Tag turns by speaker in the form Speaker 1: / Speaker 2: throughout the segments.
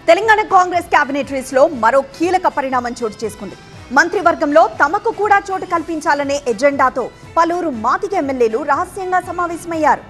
Speaker 1: Telangana Congress cabinet race లో మరో కీలక పరిణామం చోటు చేసుకుంది. మంత్రివర్గంలో తమకు కూడా చోటు కల్పించాలనే ఎజెండాతో పలువురు మాదిగ ఎమ్మెల్యేలు రహస్యంగా సమావేశమయ్యారు.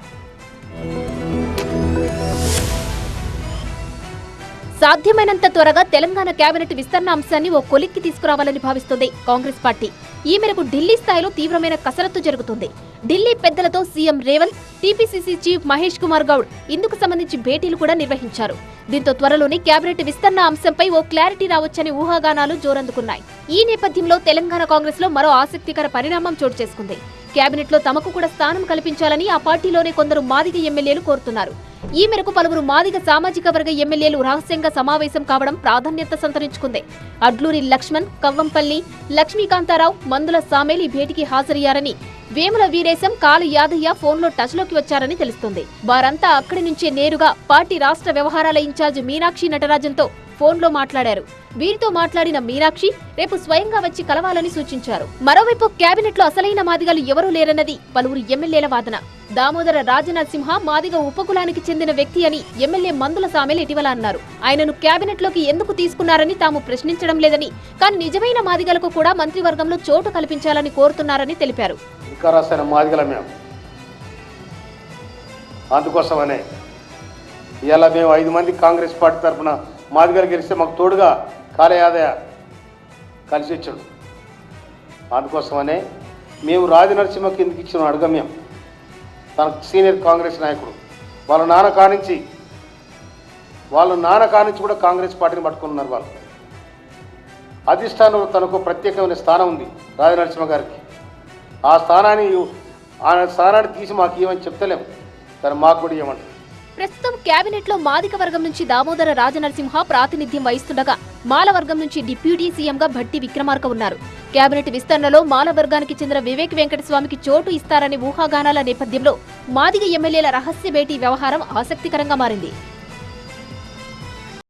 Speaker 2: సాధ్యమైనంత త్వరగా తెలంగాణ కేబినెట్ విస్తరణ అంశాన్ని ఓ కొలిక్కి తీసుకురావాలని భావిస్తోంది కాంగ్రెస్ పార్టీ. ఈ మేరకు ఢిల్లీ స్థాయిలో తీవ్రమైన కసరత్తు జరుగుతుంది. ఢిల్లీ పెద్దలతో CM Revanth, TPCC chief Mahesh Kumar Goud ఇందుకు సంబంధించి భేటీలు కూడా నిర్వహించారు. దీంతో త్వరలోనే కేబినెట్ విస్తరణ అంశంపై ఓ క్లారిటీ రావచ్చని ఊహాగానాలు జోరందుకున్నాయి. ఈ నేపథ్యంలో తెలంగాణ కాంగ్రెస్ లో మరో ఆసక్తికర పరిణామం చోటు చేసుకుంది. కేబినెట్ లో తమకు కూడా స్థానం కల్పించాలని ఆ పార్టీలోనే కొందరు మాదిగ ఎమ్మెల్యేలు కోరుతున్నారు. ఈ మేరకు పలువురు మాదిగ సామాజిక వర్గ ఎమ్మెల్యేలు రహస్యంగా సమావేశం కావడం ప్రాధాన్యత సంతరించుకుంది. అడ్లూరి లక్ష్మణ్, కవ్వంపల్లి లక్ష్మీకాంతారావు, మందుల సామేల్ ఈ భేటీకి హాజరయ్యారని, వేముల వీరేశం, కాలు యాదయ్య ఫోన్లో టచ్లోకి వచ్చారని తెలుస్తోంది. వారంతా అక్కడి నుంచే నేరుగా పార్టీ రాష్ట్ర వ్యవహారాల ఇన్ఛార్జ్ మీనాక్షి నటరాజన్తో ఫోన్లో మాట్లాడారు. వీరితో మాట్లాడిన మీనాక్షి రేపు స్వయంగా వచ్చి కలవాలని సూచించారు. మరోవైపు కేబినెట్ లో అసలైన మాదిగలు ఎవరూ లేరన్నది పలువురు ఎమ్మెల్యేల వాదన. దామోదర రాజనరసింహ మాదిగ ఉపకులానికి చెందిన వ్యక్తి అని ఎమ్మెల్యే మందుల సామేల్ ఇటీవల అన్నారు. ఆయనను కేబినెట్ లోకి ఎందుకు తీసుకున్నారని తాము ప్రశ్నించడం లేదని, కానీ నిజమైన మాదిగలకు కూడా మంత్రివర్గంలో చోటు కల్పించాలని కోరుతున్నారని తెలిపారు.
Speaker 3: అందుకోసమనే ఇలా మేము 5 మంది కాంగ్రెస్ పార్టీ తరఫున మాదిగలు గెలిస్తే మాకు తోడుగా కాలయాదయ కలిసి వచ్చాడు. అందుకోసమనే మేము రాజనరసింహ కిందకి ఇచ్చిన అడగమ్యం. తన సీనియర్ కాంగ్రెస్ నాయకుడు వాళ్ళ నాన్న కానించి కూడా కాంగ్రెస్ పార్టీని పట్టుకున్నారు. వాళ్ళు అధిష్టానంలో తనకు ప్రత్యేకమైన స్థానం ఉంది రాజనరసింహ గారికి. ఆ స్థానాన్ని తీసి మాకు ఇవ్వమని చెప్తలేము, తను మాకు కూడా ఇవ్వమంటారు.
Speaker 2: ప్రస్తుతం కేబినెట్ లో మాదిక వర్గం నుంచి దామోదర రాజనరసింహ ప్రాతినిధ్యం వహిస్తుండగా, మాల వర్గం నుంచి డిప్యూటీ సీఎంగా భట్టి విక్రమార్క ఉన్నారు. కేబినెట్ విస్తరణలో మాల వర్గానికి చెందిన వివేక్ వెంకటస్వామికి చోటు ఇస్తారనే ఊహాగానాల నేపథ్యంలో మాదిగ ఎమ్మెల్యేల రహస్య భేటీ వ్యవహారం ఆసక్తికరంగా మారింది.